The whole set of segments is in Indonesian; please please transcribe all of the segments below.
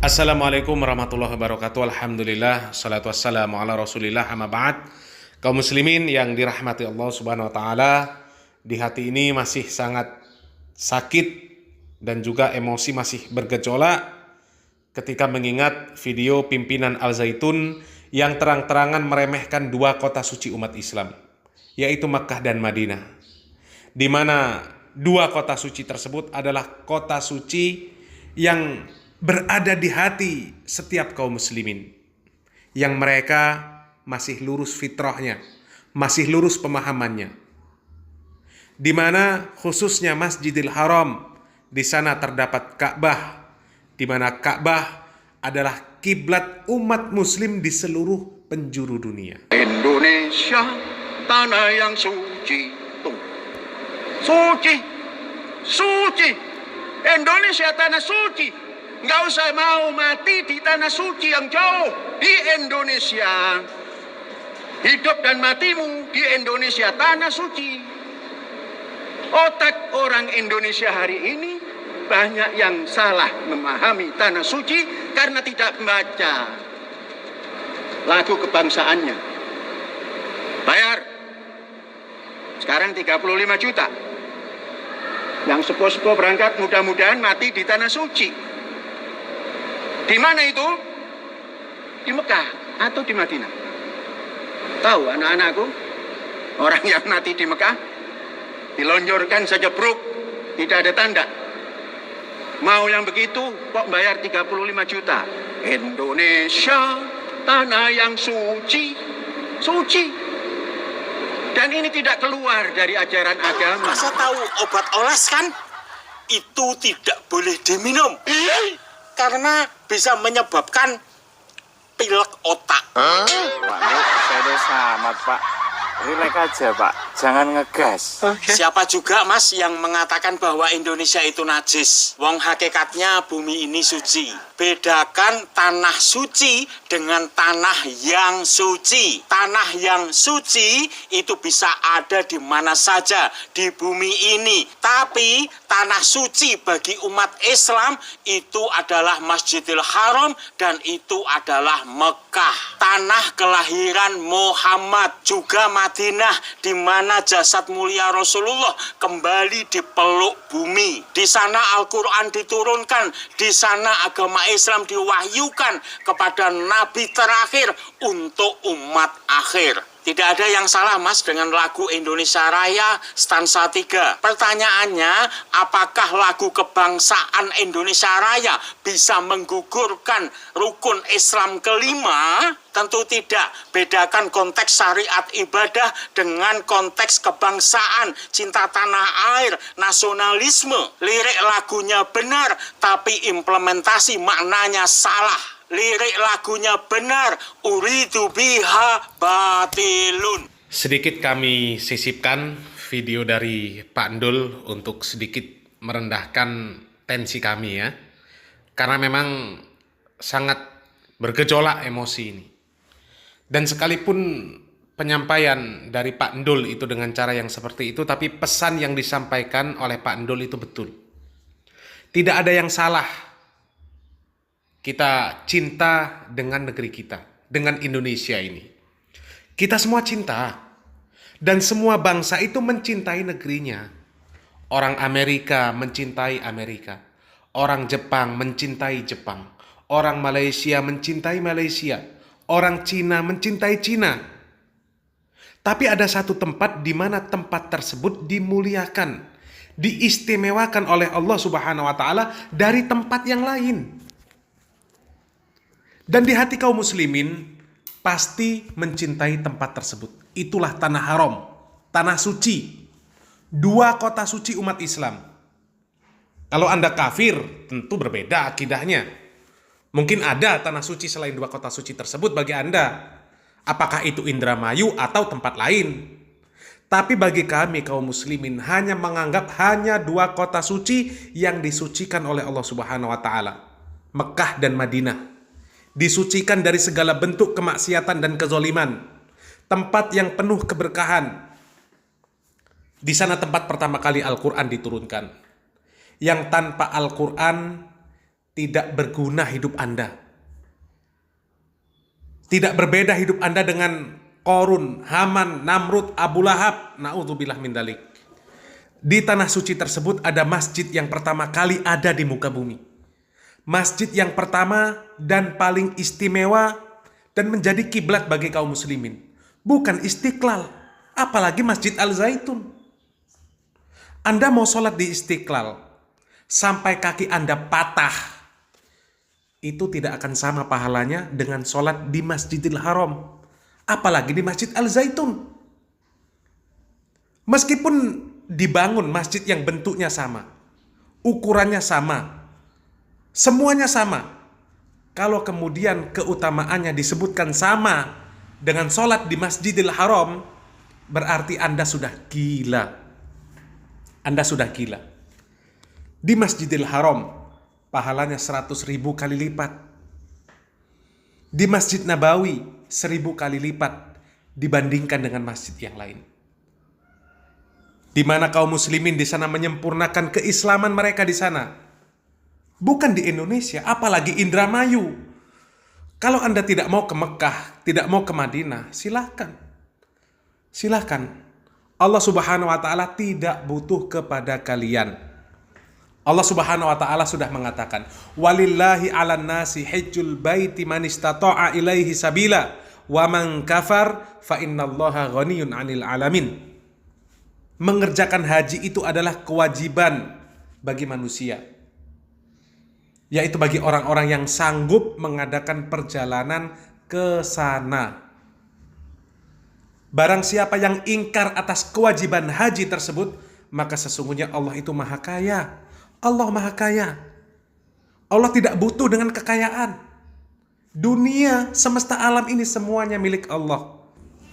Assalamualaikum warahmatullahi wabarakatuh. Alhamdulillah, salatu wassalamu ala rasulillah, amma ba'd. Kaum muslimin yang dirahmati Allah subhanahu wa ta'ala, di hati ini masih sangat sakit dan juga emosi masih bergejolak ketika mengingat video pimpinan Al-Zaitun yang terang-terangan meremehkan dua kota suci umat Islam, yaitu Makkah dan Madinah, di mana dua kota suci tersebut adalah kota suci yang berada di hati setiap kaum muslimin, yang mereka masih lurus fitrahnya, masih lurus pemahamannya, di mana khususnya Masjidil Haram, di sana terdapat Ka'bah, di mana Ka'bah adalah kiblat umat muslim di seluruh penjuru dunia. Indonesia, tanah yang suci, tuh. Suci, suci. Indonesia tanah suci. Nggak usah mau mati di tanah suci yang jauh. Di Indonesia, hidup dan matimu di Indonesia tanah suci. Otak orang Indonesia hari ini banyak yang salah memahami tanah suci karena tidak membaca lagu kebangsaannya. Bayar sekarang 35 juta. Yang sepo-sepo berangkat mudah-mudahan mati di tanah suci. Di mana itu? Di Mekah atau di Madinah? Tahu anak-anakku? Orang yang mati di Mekah dilonjorkan saja bruk, tidak ada tanda. Mau yang begitu kok bayar 35 juta? Indonesia, tanah yang suci, suci. Dan ini tidak keluar dari ajaran agama. Masa tahu obat oles kan? Itu tidak boleh diminum. Karena bisa menyebabkan pilek otak. Pak, saya selamat Pak. Relax aja Pak, jangan ngegas. Siapa juga Mas yang mengatakan bahwa Indonesia itu najis? Wong hakikatnya bumi ini suci. Bedakan tanah suci dengan tanah yang suci. Tanah yang suci itu bisa ada di mana saja di bumi ini. Tapi tanah suci bagi umat Islam itu adalah Masjidil Haram dan itu adalah Mekah. Tanah kelahiran Muhammad, juga Madinah, di mana jasad mulia Rasulullah kembali dipeluk bumi. Di sana Al-Quran diturunkan, di sana agama Islam diwahyukan kepada Nabi terakhir untuk umat akhir. Tidak ada yang salah Mas dengan lagu Indonesia Raya stansa 3. Pertanyaannya, apakah lagu kebangsaan Indonesia Raya bisa menggugurkan rukun Islam kelima? Tentu tidak. Bedakan konteks syariat ibadah dengan konteks kebangsaan, cinta tanah air, nasionalisme. Lirik lagunya benar, tapi implementasi maknanya salah. Lirik lagunya benar, uridu biha batilun. Sedikit kami sisipkan video dari Pak Ndul untuk sedikit merendahkan tensi kami ya. Karena memang sangat bergejolak emosi ini. Dan sekalipun penyampaian dari Pak Ndul itu dengan cara yang seperti itu, tapi pesan yang disampaikan oleh Pak Ndul itu betul. Tidak ada yang salah. Kita cinta dengan negeri kita, dengan Indonesia ini. Kita semua cinta. Dan semua bangsa itu mencintai negerinya. Orang Amerika mencintai Amerika. Orang Jepang mencintai Jepang. Orang Malaysia mencintai Malaysia. Orang Cina mencintai Cina. Tapi ada satu tempat di mana tempat tersebut dimuliakan, diistimewakan oleh Allah Subhanahu wa taala dari tempat yang lain. Dan di hati kaum muslimin pasti mencintai tempat tersebut. Itulah tanah haram, tanah suci. Dua kota suci umat Islam. Kalau Anda kafir, tentu berbeda akidahnya. Mungkin ada tanah suci selain dua kota suci tersebut bagi Anda. Apakah itu Indramayu atau tempat lain? Tapi bagi kami kaum muslimin hanya menganggap hanya dua kota suci yang disucikan oleh Allah Subhanahu wa taala. Mekah dan Madinah. Disucikan dari segala bentuk kemaksiatan dan kezoliman. Tempat yang penuh keberkahan. Di sana tempat pertama kali Al-Quran diturunkan. Yang tanpa Al-Quran tidak berguna hidup Anda. Tidak berbeda hidup Anda dengan Qarun, Haman, Namrud, Abu Lahab. Na'udzubillah min dalik. Di tanah suci tersebut ada masjid yang pertama kali ada di muka bumi. Masjid yang pertama dan paling istimewa dan menjadi kiblat bagi kaum muslimin. Bukan Istiqlal, apalagi Masjid Al-Zaitun. Anda mau sholat di Istiqlal, sampai kaki Anda patah, itu tidak akan sama pahalanya dengan sholat di Masjidil Haram. Apalagi di Masjid Al-Zaitun. Meskipun dibangun masjid yang bentuknya sama, ukurannya sama, semuanya sama, kalau kemudian keutamaannya disebutkan sama dengan sholat di Masjidil Haram, berarti Anda sudah gila. Anda sudah gila. Di Masjidil Haram, pahalanya 100.000 kali lipat. Di Masjid Nabawi, 1.000 kali lipat dibandingkan dengan masjid yang lain. Di mana kaum muslimin di sana menyempurnakan keislaman mereka di sana. Bukan di Indonesia, apalagi Indramayu. Kalau Anda tidak mau ke Mekah, tidak mau ke Madinah, silahkan. Silahkan. Allah Subhanahu wa Ta'ala tidak butuh kepada kalian. Allah Subhanahu wa Ta'ala sudah mengatakan, walillahi 'alan nasi hajjul baiti man istata'a ilaihi sabila wa man kafar fa innallaha ghaniyun 'anil 'alamin. Mengerjakan haji itu adalah kewajiban bagi manusia, yaitu bagi orang-orang yang sanggup mengadakan perjalanan ke sana. Barang siapa yang ingkar atas kewajiban haji tersebut, maka sesungguhnya Allah itu maha kaya. Allah maha kaya. Allah tidak butuh dengan kekayaan. Dunia, semesta alam ini semuanya milik Allah.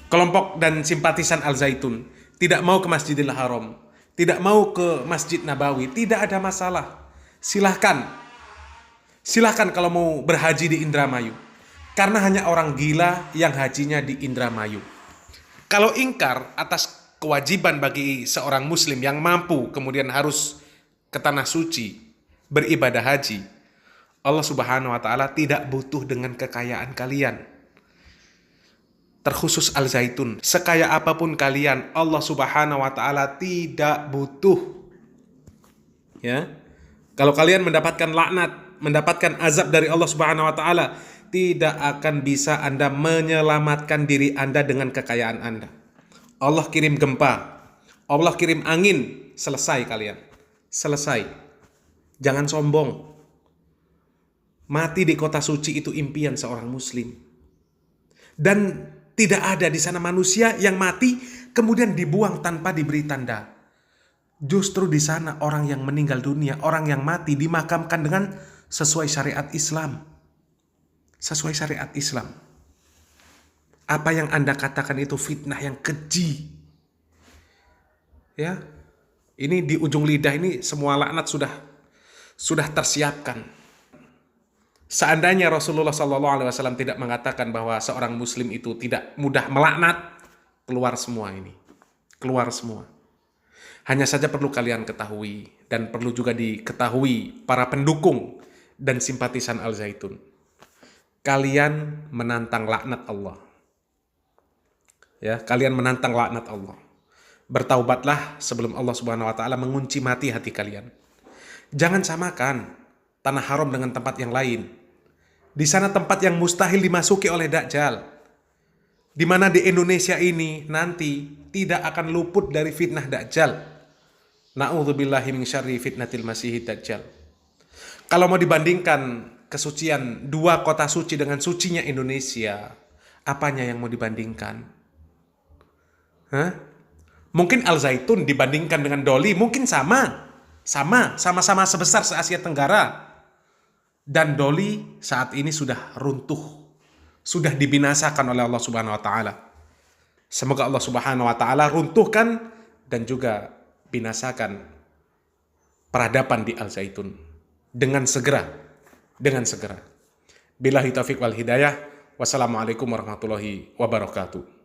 Kelompok dan simpatisan Al-Zaitun tidak mau ke Masjidil Haram, tidak mau ke Masjid Nabawi, tidak ada masalah. Silahkan. Silahkan kalau mau berhaji di Indramayu. Karena hanya orang gila yang hajinya di Indramayu. Kalau ingkar atas kewajiban bagi seorang muslim yang mampu kemudian harus ke tanah suci beribadah haji, Allah Subhanahu wa Ta'ala tidak butuh dengan kekayaan kalian. Terkhusus Al-Zaitun, sekaya apapun kalian, Allah Subhanahu wa Ta'ala tidak butuh. Ya. Kalau kalian mendapatkan laknat, mendapatkan azab dari Allah Subhanahu wa Ta'ala, tidak akan bisa Anda menyelamatkan diri Anda dengan kekayaan Anda. Allah kirim gempa, Allah kirim angin, selesai kalian. Selesai. Jangan sombong. Mati di kota suci itu impian seorang muslim. Dan tidak ada di sana manusia yang mati kemudian dibuang tanpa diberi tanda. Justru di sana orang yang meninggal dunia, orang yang mati dimakamkan dengan sesuai syariat Islam. Sesuai syariat Islam. Apa yang Anda katakan itu fitnah yang keji. Ya. Ini di ujung lidah ini semua laknat sudah tersiapkan. Seandainya Rasulullah SAW tidak mengatakan bahwa seorang muslim itu tidak mudah melaknat, keluar semua ini. Keluar semua. Hanya saja perlu kalian ketahui dan perlu juga diketahui para pendukung dan simpatisan Al-Zaitun. Kalian menantang laknat Allah. Ya, kalian menantang laknat Allah. Bertaubatlah sebelum Allah Subhanahu wa Ta'ala mengunci mati hati kalian. Jangan samakan tanah haram dengan tempat yang lain. Di sana tempat yang mustahil dimasuki oleh Dajjal. Di mana di Indonesia ini nanti tidak akan luput dari fitnah Dajjal. Na'udzubillahi min syarri fitnatil masihid Dajjal. Kalau mau dibandingkan kesucian dua kota suci dengan sucinya Indonesia, apanya yang mau dibandingkan? Hah? Mungkin Al-Zaitun dibandingkan dengan Doli mungkin sama-sama sebesar se-Asia Tenggara. Dan Doli saat ini sudah runtuh, sudah dibinasakan oleh Allah Subhanahu wa Ta'ala. Semoga Allah Subhanahu wa Ta'ala runtuhkan dan juga binasakan peradaban di Al-Zaitun dengan segera. Billahi taufiq wal hidayah. Wassalamualaikum warahmatullahi wabarakatuh.